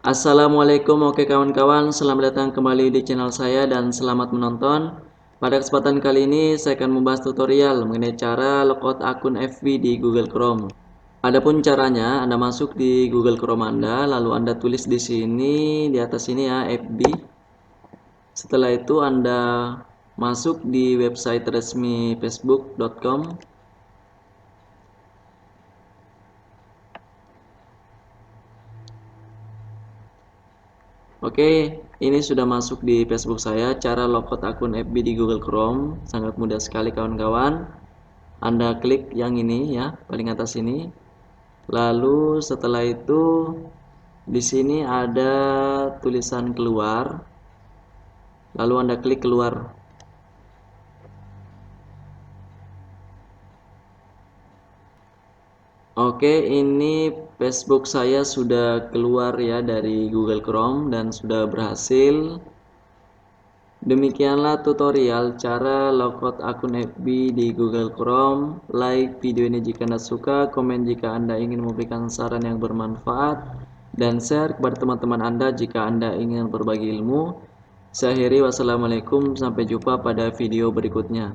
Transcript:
Assalamualaikum, oke kawan-kawan, selamat datang kembali di channel saya dan selamat menonton. Pada kesempatan kali ini saya akan membahas tutorial mengenai cara logout akun FB di Google Chrome. Adapun caranya, Anda masuk di Google Chrome Anda, lalu Anda tulis di sini, di atas ini ya, FB. Setelah itu Anda masuk di website resmi facebook.com. Oke, ini sudah masuk di Facebook saya. Cara logout akun FB di Google Chrome sangat mudah sekali kawan-kawan. Anda klik yang ini ya, paling atas ini. Lalu setelah itu di sini ada tulisan keluar. Lalu Anda klik keluar. Oke, ini Facebook saya sudah keluar ya dari Google Chrome dan sudah berhasil. Demikianlah tutorial cara logout akun FB di Google Chrome. Like video ini jika Anda suka, komen jika Anda ingin memberikan saran yang bermanfaat, dan share kepada teman-teman Anda jika Anda ingin berbagi ilmu. Saya akhiri, wassalamualaikum, sampai jumpa pada video berikutnya.